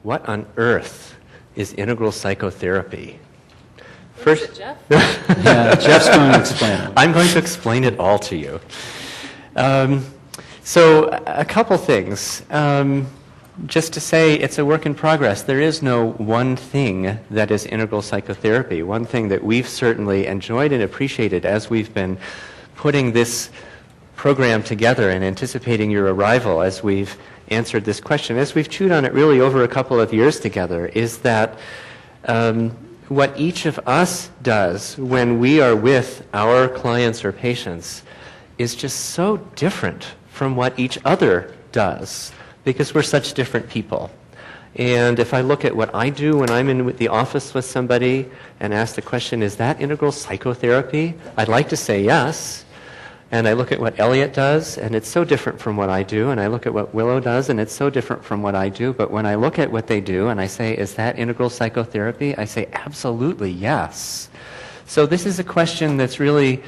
what on earth is integral psychotherapy? First, is it Jeff? Yeah, Jeff's going to explain it. I'm going to explain it all to you. So a couple things. Just to say it's a work in progress. There is no one thing that is integral psychotherapy. One thing that we've certainly enjoyed and appreciated as we've been putting this program together and anticipating your arrival as we've answered this question, as we've chewed on it really over a couple of years together, is that what each of us does when we are with our clients or patients is just so different from what each other does, because we're such different people. And if I look at what I do when I'm in the office with somebody and ask the question, is that integral psychotherapy? I'd like to say yes. And I look at what Elliot does, and it's so different from what I do. And I look at what Willow does, and it's so different from what I do. But when I look at what they do and I say, is that integral psychotherapy? I say, absolutely yes. So this is a question that's really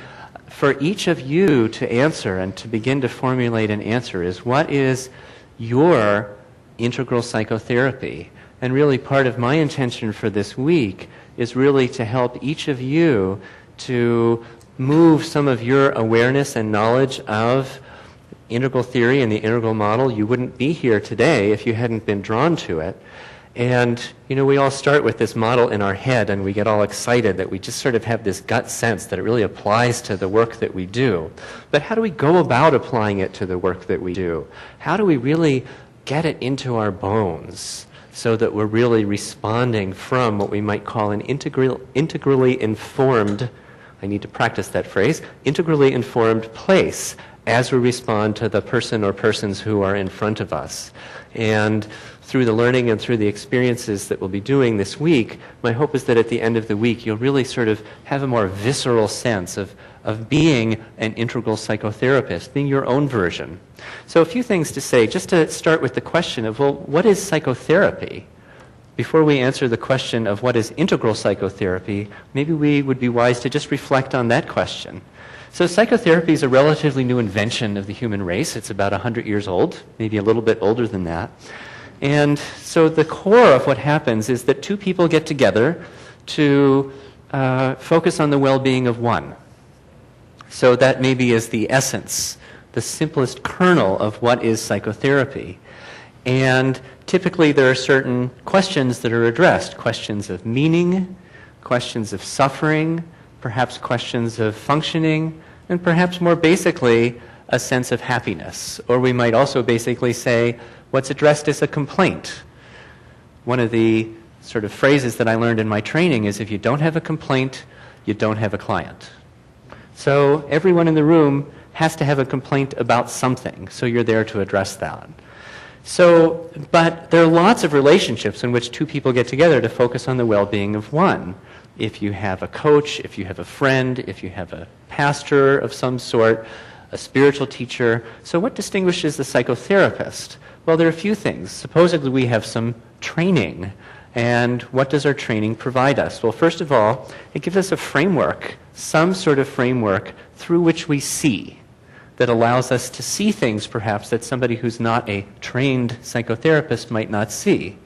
for each of you to answer and to begin to formulate an answer is, what is your integral psychotherapy? And really part of my intention for this week is really to help each of you to move some of your awareness and knowledge of integral theory and the integral model. You wouldn't be here today if you hadn't been drawn to it. And, you know, we all start with this model in our head and we get all excited that we just sort of have this gut sense that it really applies to the work that we do. But how do we go about applying it to the work that we do? How do we really get it into our bones so that we're really responding from what we might call an integrally informed, I need to practice that phrase, integrally informed place as we respond to the person or persons who are in front of us. And through the learning and through the experiences that we'll be doing this week, my hope is that at the end of the week you'll really sort of have a more visceral sense of being an integral psychotherapist, being your own version. So a few things to say, just to start with the question of, well, what is psychotherapy? Before we answer the question of what is integral psychotherapy, maybe we would be wise to just reflect on that question. So psychotherapy is a relatively new invention of the human race. It's about 100 years old, maybe a little bit older than that. And so the core of what happens is that two people get together to focus on the well-being of one. So that maybe is the essence, the simplest kernel of what is psychotherapy. And typically there are certain questions that are addressed, questions of meaning, questions of suffering, perhaps questions of functioning, and perhaps more basically a sense of happiness. Or we might also basically say what's addressed as a complaint. One of the sort of phrases that I learned in my training is, if you don't have a complaint, you don't have a client. So everyone in the room has to have a complaint about something, so you're there to address that. So, but there are lots of relationships in which two people get together to focus on the well-being of one. If you have a coach, if you have a friend, if you have a pastor of some sort, a spiritual teacher. So what distinguishes the psychotherapist? Well, there are a few things. Supposedly we have some training. And what does our training provide us? Well, first of all, it gives us a framework, some sort of framework through which we see, that allows us to see things perhaps that somebody who's not a trained psychotherapist might not see.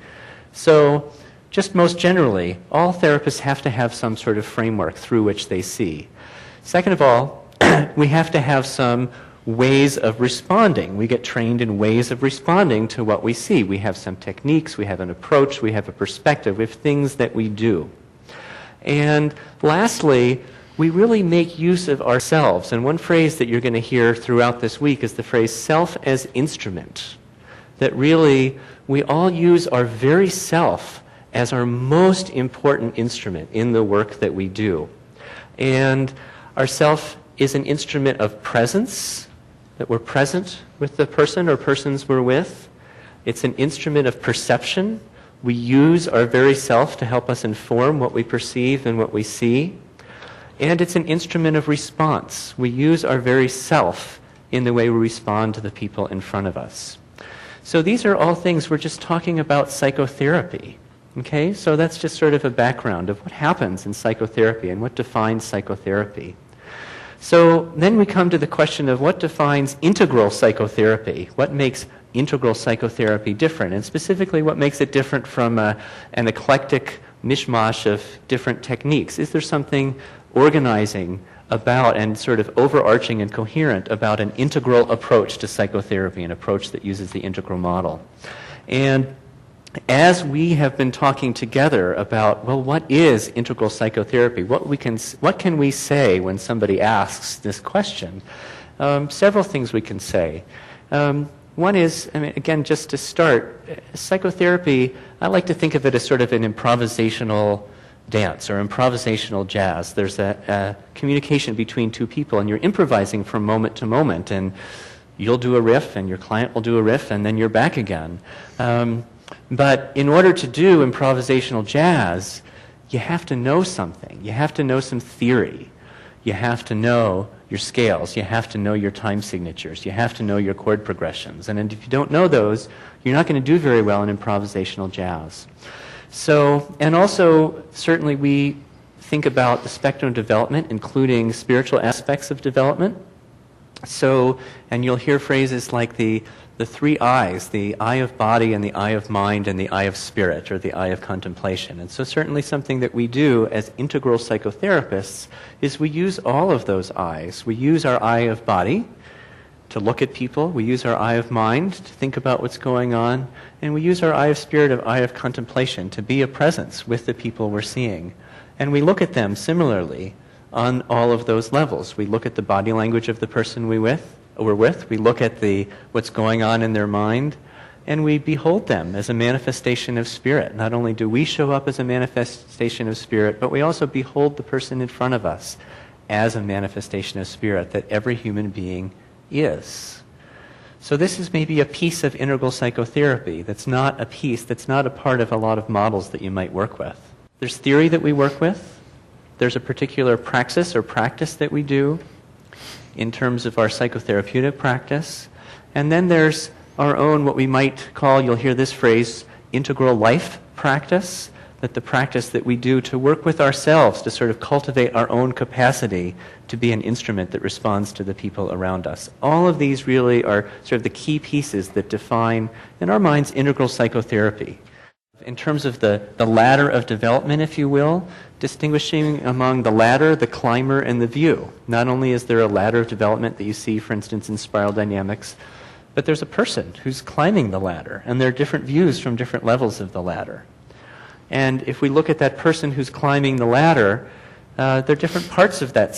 So just most generally, all therapists have to have some sort of framework through which they see. Second of all, we have to have some ways of responding. We get trained in ways of responding to what we see. We have some techniques, we have an approach, we have a perspective, we have things that we do. And lastly, we really make use of ourselves. And one phrase that you're going to hear throughout this week is the phrase self as instrument. That really, we all use our very self as our most important instrument in the work that we do. And our self is an instrument of presence, that we're present with the person or persons we're with. It's an instrument of perception. We use our very self to help us inform what we perceive and what we see. And it's an instrument of response. We use our very self in the way we respond to the people in front of us. So these are all things, we're just talking about psychotherapy. Okay? So that's just sort of a background of what happens in psychotherapy and what defines psychotherapy. So then we come to the question of what defines integral psychotherapy. What makes integral psychotherapy different? And specifically, what makes it different from an eclectic mishmash of different techniques? Is there something organizing about and sort of overarching and coherent about an integral approach to psychotherapy, an approach that uses the integral model? And as we have been talking together about, well, what is integral psychotherapy? What can we say when somebody asks this question? Several things we can say. One is, again, just to start, psychotherapy, I like to think of it as sort of an improvisational dance or improvisational jazz. There's a communication between two people, and you're improvising from moment to moment, and you'll do a riff, and your client will do a riff, and then you're back again. But in order to do improvisational jazz, you have to know something. You have to know some theory. You have to know your scales. You have to know your time signatures. You have to know your chord progressions. And if you don't know those, you're not going to do very well in improvisational jazz. So, and also, certainly we think about the spectrum of development, including spiritual aspects of development. So, and you'll hear phrases like the three eyes, the eye of body and the eye of mind and the eye of spirit, or the eye of contemplation. And so certainly something that we do as integral psychotherapists is we use all of those eyes. We use our eye of body to look at people. We use our eye of mind to think about what's going on. And we use our eye of spirit, eye of contemplation, to be a presence with the people we're seeing. And we look at them similarly on all of those levels. We look at the body language of the person we're with. We look at what's going on in their mind, and we behold them as a manifestation of spirit. Not only do we show up as a manifestation of spirit, but we also behold the person in front of us as a manifestation of spirit that every human being is. So this is maybe a piece of integral psychotherapy that's not a part of a lot of models that you might work with. There's theory that we work with. There's a particular praxis or practice that we do in terms of our psychotherapeutic practice. And then there's our own, what we might call, you'll hear this phrase, integral life practice, that the practice that we do to work with ourselves, to sort of cultivate our own capacity to be an instrument that responds to the people around us. All of these really are sort of the key pieces that define, in our minds, integral psychotherapy. In terms of the ladder of development, if you will, distinguishing among the ladder, the climber, and the view. Not only is there a ladder of development that you see, for instance, in spiral dynamics, but there's a person who's climbing the ladder, and there are different views from different levels of the ladder. And if we look at that person who's climbing the ladder, there are different parts of that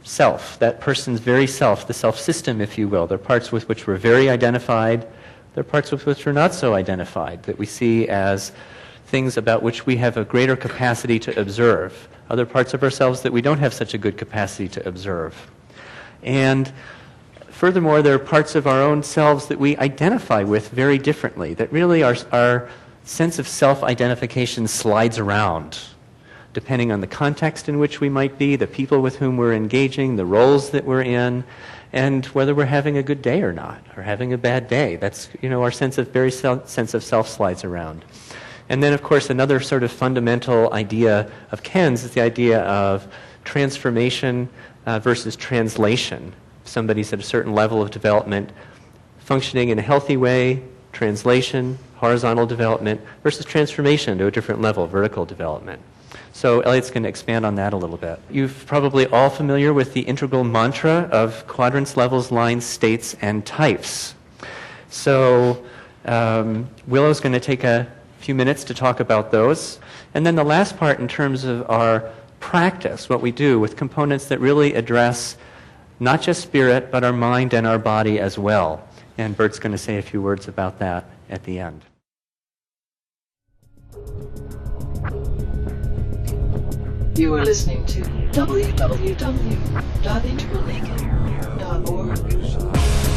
self, that person's very self, the self-system, if you will. There are parts with which we're very identified. There are parts with which we're not so identified, that we see as things about which we have a greater capacity to observe. Other parts of ourselves that we don't have such a good capacity to observe. And furthermore, there are parts of our own selves that we identify with very differently, that really our sense of self-identification slides around, depending on the context in which we might be, the people with whom we're engaging, the roles that we're in, and whether we're having a good day or not, or having a bad day. That's, our sense of self slides around. And then, of course, another sort of fundamental idea of Ken's is the idea of transformation versus translation. Somebody's at a certain level of development, functioning in a healthy way, translation, horizontal development, versus transformation to a different level, vertical development. So Elliot's going to expand on that a little bit. You're probably all familiar with the integral mantra of quadrants, levels, lines, states, and types. So Willow's going to take a few minutes to talk about those. And then the last part in terms of our practice, what we do with components that really address not just spirit, but our mind and our body as well. And Bert's going to say a few words about that at the end. You are listening to www.integralnaked.org.